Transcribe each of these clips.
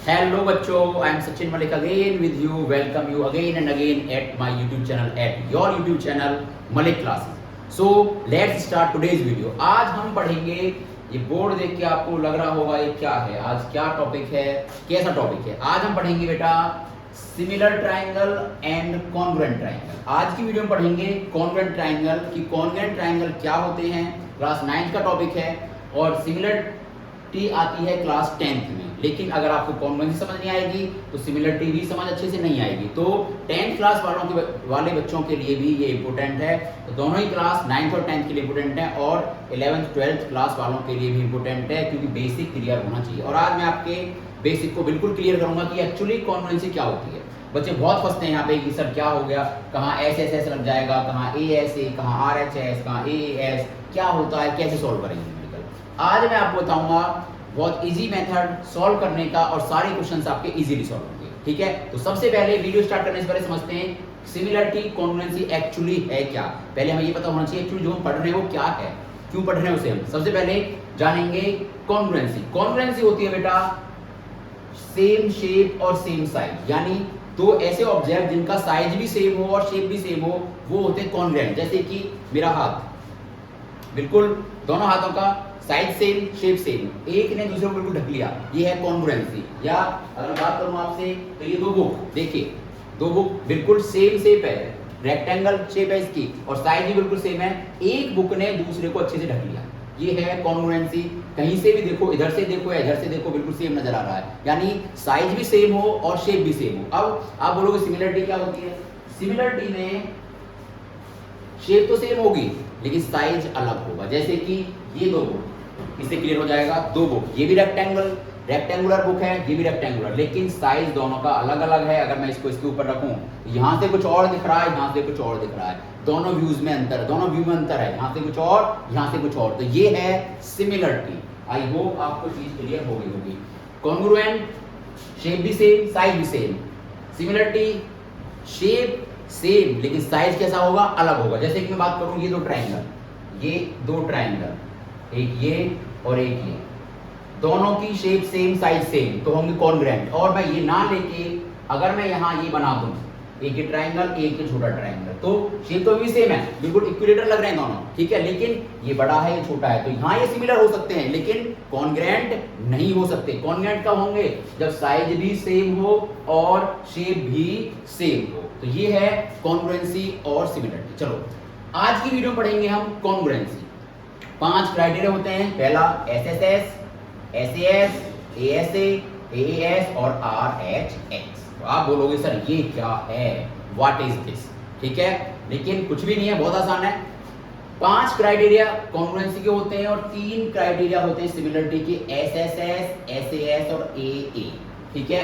Hello बच्चों, I am Sachin Malik again with you. Welcome you again and again at my YouTube channel, at your YouTube channel Malik Classes. So let's start today's video. आज हम पढ़ेंगे, ये board देख के आपको लग रहा होगा ये क्या है, आज क्या टॉपिक है, कैसा टॉपिक है। आज हम पढ़ेंगे बेटा similar triangle and congruent triangle. आज की वीडियो में पढ़ेंगे कॉन्ग्रुएंट ट्राइंगल कि कॉन्ग्रुएंट ट्राइंगल क्या होते हैं, क्लास 9 का टॉपिक है और सिमिलरिटी आती है क्लास 10th में। लेकिन अगर आपको कॉन्ग्रुएंसी समझ नहीं आएगी तो सिमिलरिटी भी समझ अच्छे से नहीं आएगी। तो 10th क्लास वाले बच्चों के लिए भी ये इंपॉर्टेंट है। तो दोनों ही क्लास 9th और 10th के लिए इंपॉर्टेंट है और 11th 12th क्लास वालों के लिए भी इंपॉर्टेंट है, क्योंकि बेसिक क्लियर होना चाहिए। और आज मैं आपके बेसिक को बिल्कुल क्लियर करूंगा कि एक्चुअली कॉन्ग्रुएंसी क्या होती है। बच्चे बहुत फंसते हैं यहाँ पे कि सर क्या हो गया, कहाँ एस एस एस लग जाएगा, कहाँ ए एस ए, कहाँ आर एच एस, कहाँ ए एस, क्या होता है, कैसे सॉल्व करेंगे न्यूमेरिकल। आज मैं आपको बताऊंगा बहुत इजी मेथड सॉल्व करने का और सारे क्वेश्चंस आपके इजीली सॉल्व होंगे। ठीक है, तो सबसे पहले वीडियो स्टार्ट करने से पहले समझते हैं सिमिलरिटी कॉन्ग्रुएंसी एक्चुअली है क्या। पहले हमें ये पता होना चाहिए एक्चुअली जो हम पढ़ रहे हैं वो क्या है, क्यों पढ़ रहे हैं उसे हम सबसे पहले जानेंगे। कॉन्ग्रुएंसी, कॉन्ग्रुएंसी होती है बेटा सेम शेप और सेम साइज, यानी दो ऐसे ऑब्जेक्ट जिनका साइज भी सेम हो और शेप भी सेम हो, वो होते हैं कॉन्ग्रुएंट। जैसे कि मेरा हाथ, बिल्कुल दोनों हाथों का साइज सेम शेप सेम, एक ने दूसरे को बिल्कुल ढक लिया, ये है कॉन्ग्रुएंसी। या अगर बात करूं आपसे तो ये दो बुक देखिए, दो बुक बिल्कुल सेम शेप है, रेक्टेंगल शेप है इसकी और साइज भी बिल्कुल सेम है, एक बुक ने दूसरे को अच्छे से ढक लिया, ये है कॉन्ग्रुएंसी। कहीं से भी देखो, इधर से देखो या इधर से देखो, बिल्कुल सेम नजर आ रहा है, यानी साइज भी सेम हो और शेप भी सेम हो। अब आप बोलोगे सिमिलरिटी क्या होती है। सिमिलरिटी में शेप तो सेम होगी लेकिन साइज अलग होगा। जैसे कि ये दो बुक, इससे क्लियर हो जाएगा, दो बुक, ये भी रेक्टेंगुलर बुक है, ये भी रेक्टेंगुलर, लेकिन साइज दोनों का अलग अलग है। अगर मैं इसको इसके ऊपर रखूं, यहाँ से कुछ और दिख रहा है, यहाँ से कुछ और दिख रहा है, दोनों व्यूज में अंतर, दोनों व्यू में अंतर है, यहाँ से कुछ और, यहाँ से कुछ और। तो ये है सिमिलरिटी। आई होप आपको चीज क्लियर हो गई होगी। कॉन्ग्रुएंट, शेप भी सेम साइज भी सेम। सिमिलरिटी, शेप सेम लेकिन साइज कैसा होगा, अलग होगा। जैसे कि मैं बात करूं, ये दो ट्राइंगल, एक ये और एक ये, दोनों की शेप सेम साइज सेम, तो होंगे कॉन्ग्रुएंट। और मैं ये ना लेके अगर मैं यहाँ ये बना दूं, एक ये ट्राइंगल एक ये छोटा ट्राइंगल, तो शेप तो भी सेम है, बिल्कुल इक्विलेटर लग रहे हैं दोनों, ठीक है, लेकिन ये बड़ा है ये छोटा है, तो यहाँ ये सिमिलर हो सकते हैं लेकिन कॉन्ग्रुएंट नहीं हो सकते। कॉन्ग्रुएंट कब होंगे, जब साइज भी सेम हो और शेप भी सेम हो। तो ये है कॉन्ग्रुएंसी और सिमिलरिटी। चलो आज की वीडियो में पढ़ेंगे हम कॉन्ग्रुएंसी। 5 क्राइटेरिया होते हैं। पहला SSS, SAS, ASA, AAS और RHS। तो आप बोलोगे सर ये क्या है, व्हाट इज दिस, ठीक है, लेकिन कुछ भी नहीं है, बहुत आसान है। 5 क्राइटेरिया कॉन्ग्रुएंसी के होते हैं और 3 क्राइटेरिया होते हैं सिमिलरिटी के, SSS, SAS और AA। ठीक है,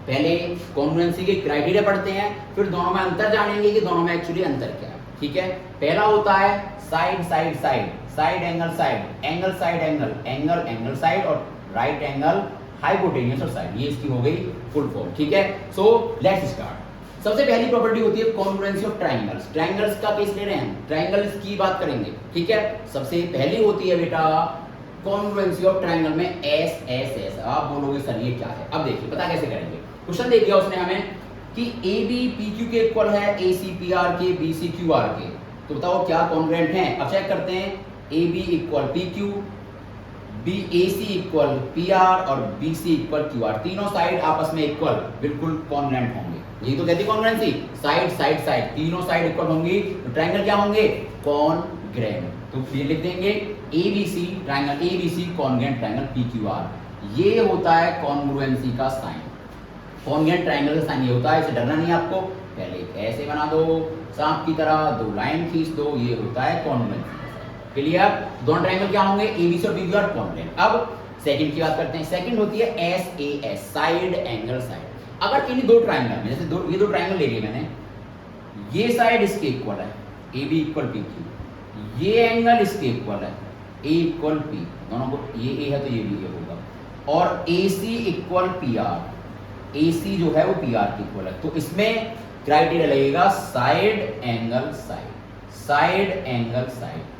पहले कॉन्ग्रुएंसी के क्राइटेरिया पढ़ते हैं, फिर दोनों में अंतर जानेंगे कि दोनों में एक्चुअली अंतर क्या है। ठीक है, पहला होता है side side side, side angle side, angle side angle, angle angle side और राइट एंगल हाइपोटेन्यूस और साइड, ये इसकी हो गई फुल फॉर्म। ठीक है, सो लेट्स स्टार्ट। सबसे पहली प्रॉपर्टी होती है कॉन्ग्रुएंसी ऑफ ट्राइंगल्स। ट्राइंगल्स का केस ले रहे हैं, ट्राइंगल्स की बात करेंगे। ठीक है, सबसे पहली होती है बेटा कॉन्ग्रुएंसी ऑफ ट्राइंगल में SSS। आप बोलोगे सर ये क्या है। अब देखिए पता कैसे करेंगे। क्वेश्चन दे दिया उसने हमें कि AB PQ के इक्वल है AC PR के, BC QR के, तो बताओ क्या कॉन्ग्रुएंट हैं। अब चेक करते हैं, AB equal PQ, AC equal PR और BC इक्वल QR, तीनों साइड आपस में इक्वल, बिल्कुल कॉन्ग्रुएंट होंगे। यही तो कहती है कॉन्ग्रुएंसी, साइड साइड साइड, तीनों साइड इक्वल होंगी, तो ट्रायंगल क्या होंगे, कॉन्ग्रुएंट। तो फिर लिख देंगे ABC, triangle ABC congruent triangle PQR। ये होता है कॉन्ग्रुएंसी का साइन, कॉन्ग्रुएंट ट्रायंगल का साइन ये होता है। इसे डरना नहीं आपको, पहले ऐसे बना दो सांप की तरह, 2 लाइन खींच दो, ये होता है कॉन्ग्रुएंसी। क्लियर, दोनों ट्रायंगल क्या होंगे, ABC और PQR कॉन्ग्रुएंट। अब सेकंड की बात करते हैं। सेकंड होती है SAS, साइड एंगल साइड। अगर किन्हीं दो ट्रायंगल में, जैसे ये दो ट्रायंगल ले लिए मैंने, ये साइड इसके इक्वल है, AB इक्वल PQ, ये एंगल इसके इक्वल है, A इक्वल P, दोनों को ये A है तो ये भी A होगा, और AC इक्वल PR, AC जो है वो PR के इक्वल है। तो इसमें क्राइटेरिया लगेगा side angle side, side angle side.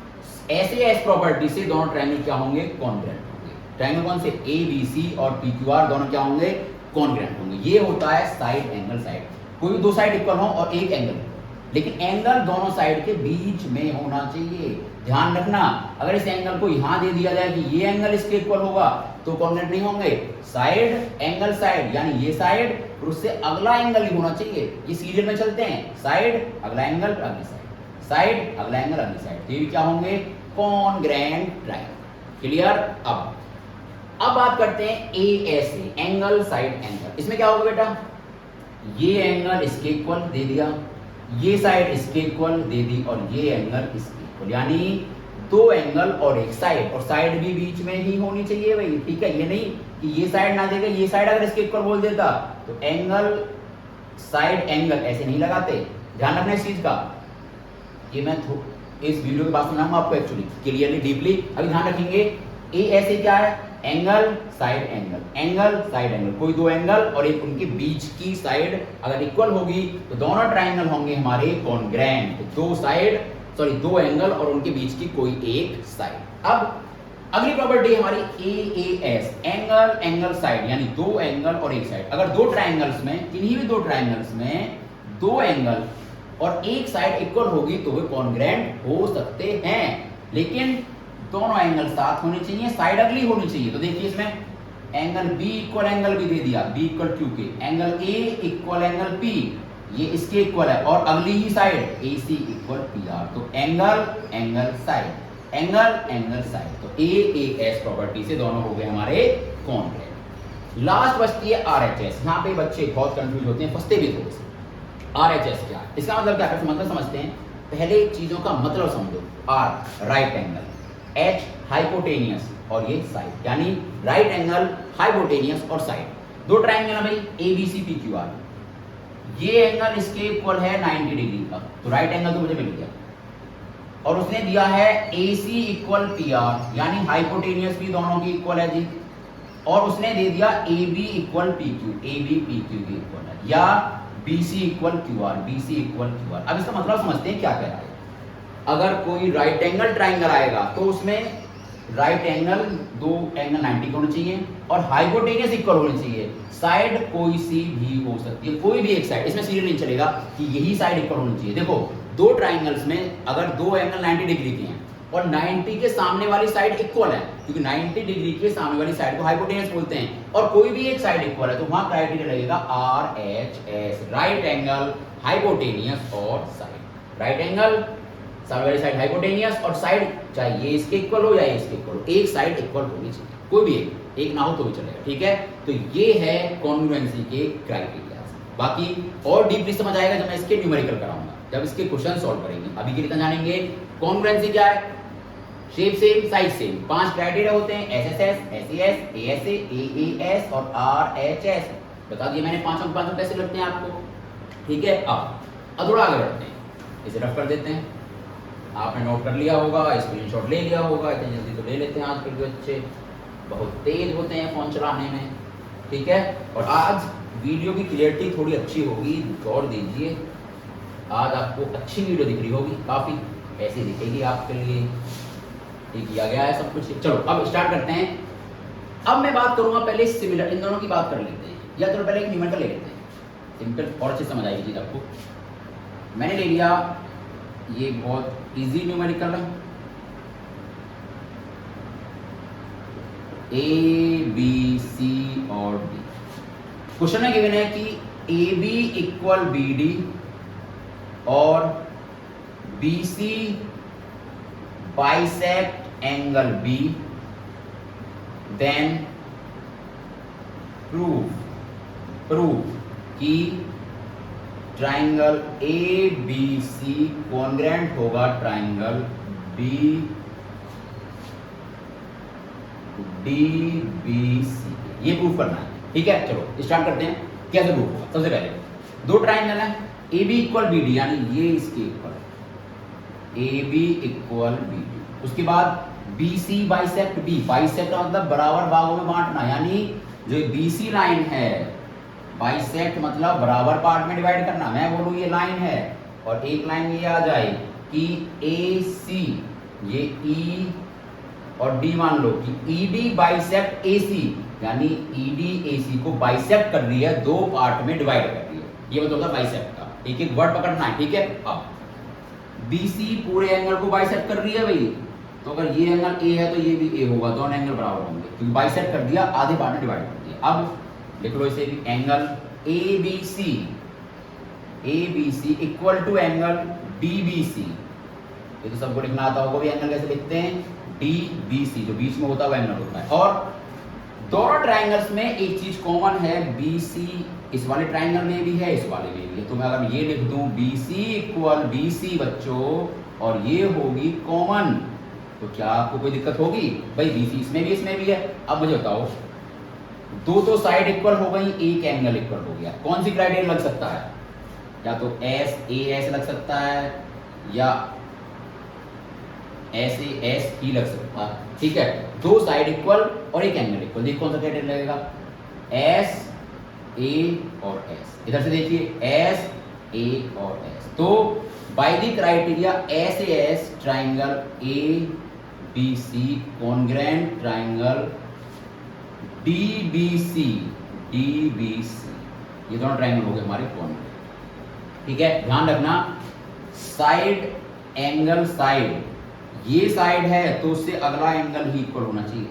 SAS property से दोनों ट्रायंगल क्या होंगे, कॉन्ग्रुएंट होंगे। ट्रायंगल कौन से, ABC और PQR दोनों क्या होंगे, कॉन्ग्रेंट होंगे। ये होता है साइड एंगल साइड, कोई भी दो साइड इक्वल हो और एक एंगल, लेकिन एंगल दोनों साइड के बीच में होना चाहिए। ध्यान रखना, अगर इस एंगल को यहां दे दिया जाए कि ये एंगल इसके इक्वल होगा तो कॉन्ग्रेंट नहीं होंगे। साइड एंगल साइड यानी ये साइड और उससे अगला एंगल ही होना चाहिए। ये सीरियल में चलते हैं, साइड अगला एंगल अगली साइड, साइड अगला एंगल अगली साइड, ये भी क्या होंगे? Congruent triangle. क्लियर? अब बात करते हैं एएसए, एंगल साइड एंगल। इसमें क्या होगा बेटा? ये एंगल इसके इक्वल दे दिया, ये साइड इसके इक्वल दे दी और ये एंगल इसके इक्वल, यानी दो एंगल और एक साइड, और साइड भी बीच में ही होनी चाहिए भाई। ठीक है, ये नहीं कि ये साइड ना देगा, ये साइड अगर इसके इक्वल बोल देता तो एंगल साइड एंगल ऐसे नहीं लगाते। ध्यान रखना इस चीज का, ये मैं इस वीडियो के बाद सुनाऊंगा आपको एक्चुअली क्लियरली डीपली। अभी ध्यान रखेंगे ए ऐसे क्या है? Angle side angle, angle side angle, कोई दो एंगल और एक उनके बीच की साइड अगर इक्वल होगी तो दोनों ट्रायंगल होंगे हमारे कॉन्ग्रेंट। दो साइड सॉरी दो एंगल और उनके बीच की कोई एक साइड। अब अगली प्रॉपर्टी हमारी एएस, एंगल एंगल साइड, यानी दो एंगल और एक साइड। अगर दो ट्रायंगल्स में, किन्हीं भी दो ट्रायंगल्स में दो एंगल और एक साइड इक्वल होगी तो वे कॉन्ग्रेंट हो सकते हैं, लेकिन दोनों एंगल साथ होने चाहिए, साइड अगली होनी चाहिए। तो देखिए इसमें एंगल बी इक्वल एंगल भी दे दिया, बी इक्वल क्यू के, angle A equal angle P, ये इसके इक्वल है, और अगली ही साइड ए सी इक्वल पी आर। तो angle angle side, angle angle side, तो ए ए एस प्रॉपर्टी से दोनों हो गए हमारे कॉन्ग्रेंट। लास्ट बचती है आर एच एस। यहाँ पे बच्चे बहुत कंफ्यूज होते हैं, फंसते भी थोड़े से। आर एच एस क्या है? इसका मतलब क्या है? मतलब समझते हैं, पहले चीजों का मतलब समझो। R right angle, H hypotenuse और ये साइड, यानी राइट एंगल हाइपोटेनियस और साइड। दो ट्रायंगल है भाई, A B C P Q R, ये एंगल इसके इक्वल है 90 डिग्री का, तो राइट एंगल तो मुझे मिल गया। और उसने दिया है ए सी इक्वल पी आर, यानी हाइपोटेनियस भी दोनों की इक्वल है जी, और उसने दे दिया A B equal P Q, A B P Q की इक्वल है, या B C equal Q R, B C equal Q R. अब इसका मतलब समझते हैं क्या कह रहा है। अगर कोई राइट एंगल ट्रायंगल आएगा तो उसमें राइट एंगल दो एंगल 90 होने चाहिए और हाइपोटेनियस इक्वल होनी चाहिए। साइड कोई सी भी हो सकती है, कोई भी एक साइड, इसमें सीरियल नहीं चलेगा कि यही साइड इक्वल होनी चाहिए। देखो दो ट्रायंगल्स में अगर दो एंगल 90 डिग्री के हैं और 90 के सामने वाली साइड इक्वल है, क्योंकि 90 डिग्री के सामने वाली साइड को हाइपोटेनियस बोलते हैं, और कोई भी एक साइड इक्वल है, तो वहां क्राइटेरिया लगेगा R H S, right angle hypotenuse और साइड। राइट एंगल सामने वाली साइड हाइपोटेनियस और साइड चाहे ये इसके इक्वल हो या ये इसके इक्वल हो, एक साइड इक्वल होनी चाहिए, कोई भी एक ना हो तो भी चलेगा। ठीक है, तो ये है कॉन्ग्रुएंसी के क्राइटेरिया। बाकी और डीपली समझ आएगा जब मैं इसके न्यूमेरिकल कराऊंगा, जब इसके क्वेश्चन सॉल्व करेंगे। अभी के लिए इतना जानेंगे कॉन्ग्रुएंसी क्या है। Shape same size same, 5 criteria होते हैं, एसएसएस, एसईएस, एएसए, एएस और आरएचएस। बता दिए मैंने पांचों कैसे लगते हैं आपको। ठीक है, अब थोड़ा आगे बढ़ते हैं, इसे रफ कर देते हैं। आपने नोट कर लिया होगा, स्क्रीनशॉट ले लिया होगा, इतनी जल्दी तो ले लेते हैं आजकल के बच्चे, बहुत तेज होते हैं फोन चलाने में। ठीक है, और आज वीडियो की क्लियरिटी थोड़ी अच्छी होगी, गौर दीजिए। आज आपको अच्छी वीडियो दिख रही होगी, काफ़ी ऐसी दिखेगी आपके लिए। ठीक किया गया है सब कुछ। चलो अब स्टार्ट करते हैं। अब मैं बात करूंगा पहले सिमिलर, इन दोनों की बात कर लेते हैं, या चलो पहले एक न्यूमेरिकल ले लेते हैं, सिंपल और अच्छे समझ आएगी चीज़ आपको। मैंने ले लिया ये बहुत इजी न्यूमेरिकल है, ए बी सी और डी। क्वेश्चन में गिवन है कि A B equal B D और B C bisect angle B, then prove कि triangle A B C congruent होगा triangle B D B C. ये प्रूफ करना है। ठीक है, चलो स्टार्ट करते हैं। कैसे प्रूफ होगा? सबसे पहले दो ट्राइंगल है, A B equal B D, यानी ये इसके इक्वल है, A B equal B D. उसके बाद B C bisect B, bisect का मतलब बराबर भागों में बांटना, यानी जो बी सी लाइन है, बाइसेक्ट मतलब बराबर पार्ट में डिवाइड करना। मैं बोलूँ ये लाइन है और एक लाइन ये आ जाए कि ए सी, ये ई और डी मान लो कि ई डी बाइसेक्ट ए सी, यानी EDAC को बाइसेक्ट कर रही है, दो पार्ट में डिवाइड कर रही है, ये मतलब होता है बाइसेक्ट का। एक एक वर्ड पकड़ना है, ठीक है। अब BC पूरे एंगल को बाइसेक्ट कर रही है भाई, तो अगर ये एंगल A है तो ये भी A होगा, दोनों एंगल बराबर होंगे क्योंकि बाइसेक्ट कर दिया, आधे पार्ट में डिवाइड कर दिया। अब लिख लो इसे भी, angle ABC equal to angle DBC, ये तो सबको लिखना आता होगा भी, एंगल कैसे लिखते हैं, DBC, जो बीच में होता है वो एंगल होता है। और दोनों ट्रायंगल्स में एक चीज कॉमन है, BC इस वाले ट्रायंगल में भी है, इस वाले में भी है, तो मैं अगर ये लिख दूं BC इक्वल BC बच्चों, और ये होगी कॉमन, तो क्या आपको कोई दिक्कत होगी भाई, BC इसमें भी है। अब मुझे बताओ, दो तो साइड इक्वल हो गई, एक एंगल इक्वल हो गया, कौन सी क्राइटेरिया लग सकता है, या तो SAS लग सकता है या SAS ही लग सकता है, ठीक है। दो साइड इक्वल और एक एंगल इक्वल, देखिए कौन सा क्राइटेरिया लगेगा, SA और S। इधर से देखिए SA और S, तो by the criteria SAS triangle ABC congruent triangle DBC, ये दोनों ट्राइंगल हो गए हमारे कॉन्ग्रेंट, ठीक है। ध्यान रखना, साइड एंगल साइड, ये साइड है तो उससे अगला एंगल ही इक्वल होना चाहिए,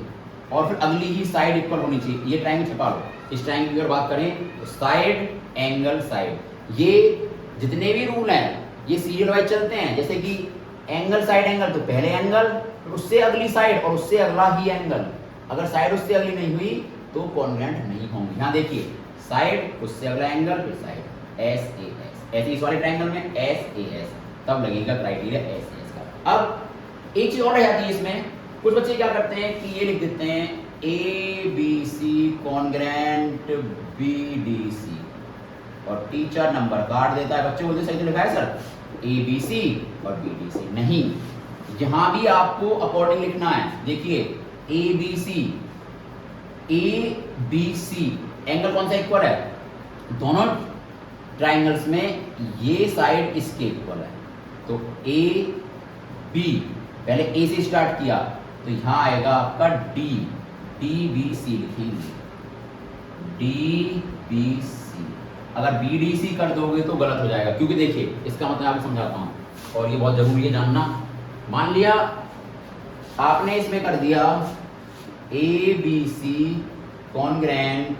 और फिर अगली ही साइड इक्वल होनी चाहिए। ये ट्राइंगल छपा लो, इस ट्राइंगल की अगर बात करें तो साइड एंगल साइड, ये जितने भी रूल हैं ये सीरियल वाइज चलते हैं, जैसे कि एंगल साइड एंगल, तो पहले एंगल, फिर उससे अगली साइड और उससे अगला ही एंगल, अगर साइड उससे अगली नहीं हुई तो कॉन्ग्रेंट नहीं होंगे। यहाँ देखिए, साइड उससे अगला एंगल, फिर साइड SAS, ऐसे इस वाले ट्रायंगल में SAS, तब लगेगा क्राइटेरिया SAS का। अब एक चीज और रह जाती है इसमें, कुछ बच्चे क्या करते हैं कि ये लिख देते हैं ABC कॉन्ग्रेंट BDC, और टीचर नंबर काट देता है, बच्चे बोलते सही तो लिखा है सर ABC और BDC, नहीं, यहां भी आपको अकॉर्डिंग लिखना है। देखिए ABC एंगल कौन सा इक्वल है, दोनों ट्राइंगल्स में ये साइड इसके इक्वल है, तो AB, पहले A से स्टार्ट किया तो यहां आएगा आपका DBC लिखेंगे, DBC। अगर BDC कर दोगे तो गलत हो जाएगा, क्योंकि देखिए इसका मतलब आपको समझाता हूं और ये बहुत जरूरी है जानना। मान लिया आपने इसमें कर दिया ABC कॉन्ग्रेंट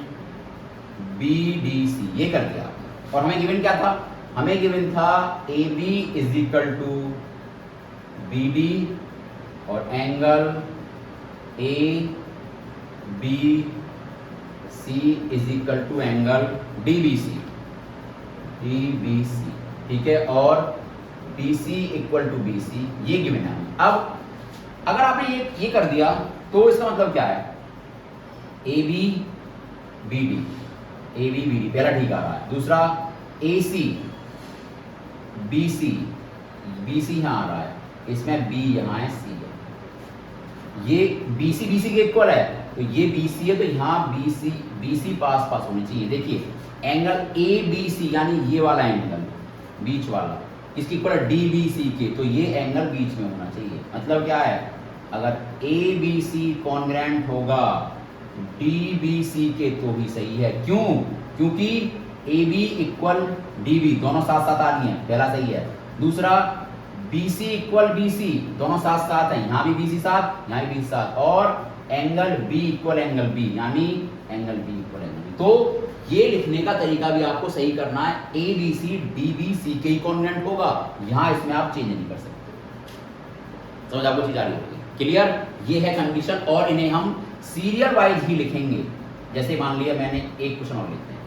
BDC, ये कर दिया, और हमें गिवन क्या था, हमें गिवन था AB is equal to BD और angle ABC is equal to angle DBC, ठीक है, और BC इक्वल टू BC, ये गिवन है। अब अगर आपने ये कर दिया तो इसका मतलब क्या है, AB BD पहला ठीक आ रहा है, दूसरा AC BC यहाँ आ रहा है, इसमें B यहाँ है, C है, ये BC के इक्वल है, तो ये BC है, तो यहाँ BC पास होनी चाहिए। देखिए एंगल ABC यानी ये वाला एंगल बीच वाला, इसकी इक्वल है DBC के, तो ये एंगल बीच में होना चाहिए। मतलब क्या है, अगर ABC कॉन्ग्रेंट होगा DBC के तो ही सही है, क्यों, क्योंकि AB इक्वल DB दोनों साथ साथ आ रही हैं, पहला सही है। दूसरा BC इक्वल BC दोनों साथ साथ हैं, यहाँ भी BC साथ, यहाँ भी BC साथ, और angle B equal angle B यानी angle B equal angle B। तो ये लिखने का तरीका भी आपको सही करना है, ABC DBC के ही कॉन्ग्रेंट होगा, यहाँ इसमें आप चेंज नहीं कर सकते। समझ आपको चीज आ रही होगी, क्लियर, ये है कंडीशन, और इन्हें हम सीरियल वाइज ही लिखेंगे। जैसे मान लिया मैंने एक क्वेश्चन और लिखते हैं,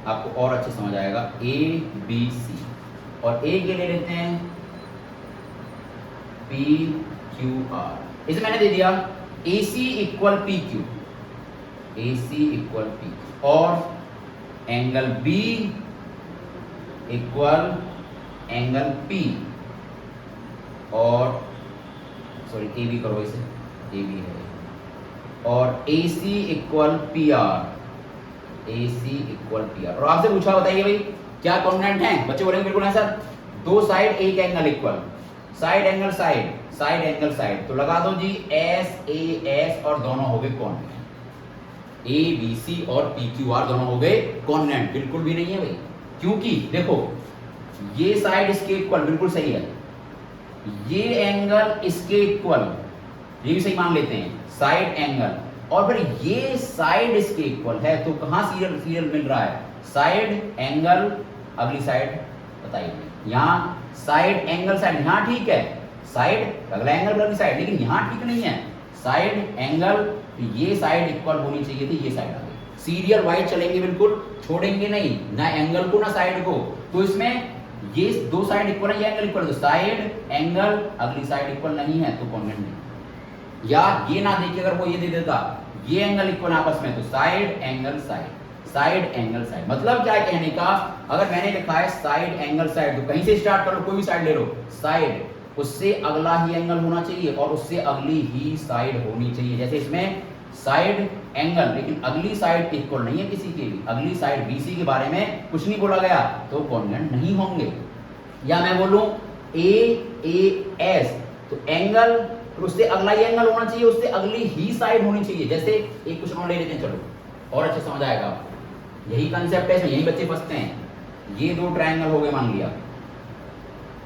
आपको और अच्छे समझ आएगा, ABC और A के ले लेते हैं PQR, इसे मैंने दे दिया AC इक्वल PQ, और angle B equal angle P, और सॉरी AB करो, इसे AB है, और AC इक्वल PR, और आपसे पूछा बताइए भाई क्या कॉन्ग्रेंट है, बच्चे बोलेंगे बिल्कुल है सर, दो साइड एक angle equal, side angle side, तो लगा दो जी SAS और दोनों हो गए कॉन्ग्रेंट। ए बी सी और पी क्यू आर दोनों हो गए कॉन्ग्रुएंट, बिल्कुल भी नहीं है भाई, क्योंकि देखो ये साइड इसके इक्वल बिल्कुल सही है, ये एंगल इसके इक्वल, ये भी सही मान लेते हैं, साइड एंगल, और फिर ये साइड इसके इक्वल है, तो कहां सीरियल सीरियल मिल रहा है, साइड एंगल अगली साइड, बताइए यहां साइड एंगल साइड, यहां ठीक है, साइड अगला एंगल अगली साइड, लेकिन यहां ठीक नहीं है, साइड एंगल, ये साइड इक्वल होनी चाहिए थी, ये साइड आ गई, सीरियल वाइज चलेंगे बिल्कुल, छोड़ेंगे नहीं ना एंगल को ना साइड को, तो इसमें ये दो साइड इक्वल है, ये एंगल इक्वल, तो साइड एंगल अगली साइड इक्वल नहीं है तो कॉन्ग्रुएंट नहीं, या ये ना देखिए अगर वो ये दे देता ये एंगल इक्वल आपस में, तो side angle side, side angle side, मतलब क्या है कहने का, अगर मैंने लिखा है साइड एंगल साइड, तो कहीं से स्टार्ट करो, कोई भी साइड ले लो, साइड उससे अगला ही एंगल होना चाहिए और उससे अगली ही साइड होनी चाहिए, जैसे इसमें साइड एंगल, लेकिन अगली साइड इक्वल नहीं है किसी के भी, अगली साइड बीसी के बारे में कुछ नहीं बोला गया, तो कॉन्ग्रुएंट नहीं होंगे। या मैं बोलूं ए ए एस, तो एंगल तो उससे अगला ही एंगल होना चाहिए, उससे अगली ही साइड होनी चाहिए, जैसे एक क्वेश्चन और ले लेते हैं, चलो और अच्छा समझ आएगा आपको, यही कंसेप्ट है, इसमें यही बच्चे फंसते हैं, ये दो ट्रायंगल हो गए मान लिया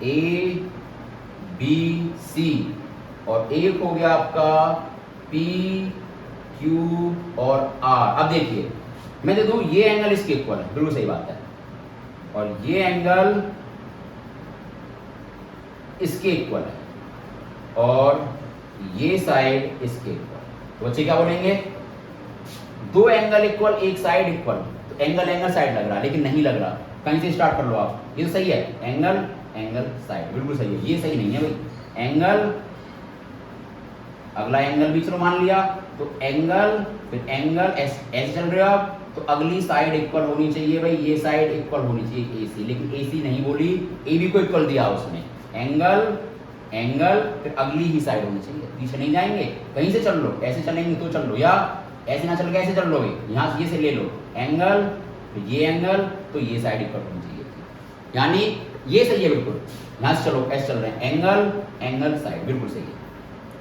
ए बी सी, और एक हो गया आपका पी क्यू और आर, अब देखिए मैं दे दूं ये एंगल इसके इक्वल है, बिल्कुल सही बात है, और ये एंगल इसके इक्वल है, और ये साइड इसके इक्वल, तो बच्चे क्या बोलेंगे, दो एंगल इक्वल एक साइड इक्वल, तो एंगल एंगल साइड लग रहा है, लेकिन नहीं लग रहा, कहीं से स्टार्ट कर लो आप, ये तो सही है, एंगल एंगल साइड बिल्कुल सही है, ये सही नहीं है भाई, एंगल अगला एंगल भी चलो मान लिया, तो एंगल फिर एंगल एस एस चल रहे हो आप, तो अगली साइड इक्वल होनी चाहिए भाई, ये साइड इक्वल होनी चाहिए एसी, लेकिन एसी नहीं बोली, ए बी को इक्वल दिया उसने, एंगल एंगल फिर अगली ही साइड होनी चाहिए, पीछे नहीं जाएंगे, कहीं से चल लो, ऐसे चलेंगे तो चल लो, या ऐसे ना चल के ऐसे चल लो, यहाँ से ये से ले लो एंगल, फिर ये एंगल, तो ये साइड इक्वल होनी चाहिए थी, यानी ये सही है बिल्कुल, यहाँ से चलो ऐसे चल रहे हैं, एंगल एंगल साइड बिल्कुल सही है,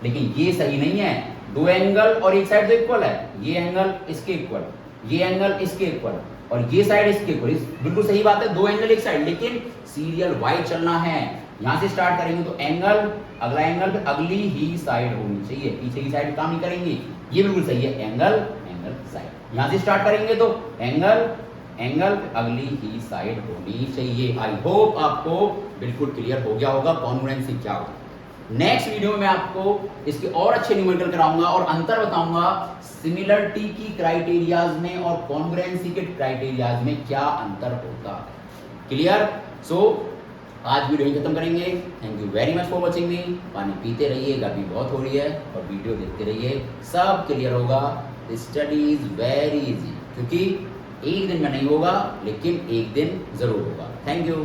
लेकिन ये सही नहीं है, दो एंगल और एक साइड तो इक्वल है, ये एंगल इसके इक्वल, ये एंगल इसके इक्वल, और ये साइड इसके इक्वल, बिल्कुल सही बात है, दो एंगल एक साइड, लेकिन सीरियल वाइज चलना है, यहां से स्टार्ट करेंगे तो एंगल अगला एंगल फिर अगली ही साइड होनी चाहिए, पीछे की साइड काम नहीं करेंगे, ये बिल्कुल सही है, एंगल एंगल साइड, यहां से स्टार्ट करेंगे तो एंगल एंगल अगली ही साइड होनी चाहिए। आई होप आपको बिल्कुल क्लियर हो गया होगा कॉन्ग्रुएंसी क्या होता है। नेक्स्ट वीडियो में मैं आपको इसके और अच्छे न्यूमेरिकल कराऊंगा और अंतर बताऊंगा सिमिलरिटी की क्राइटेरियाज में और कॉन्ग्रुएंसी के क्राइटेरियाज में क्या अंतर होता है। क्लियर? सो आज वीडियो ही खत्म करेंगे। Thank you very much for watching मी। पानी पीते रहिए, गर्मी बहुत हो रही है, और वीडियो देखते रहिए, सब क्लियर होगा। स्टडी इज वेरी इजी, क्योंकि एक दिन में नहीं होगा लेकिन एक दिन जरूर होगा। Thank you.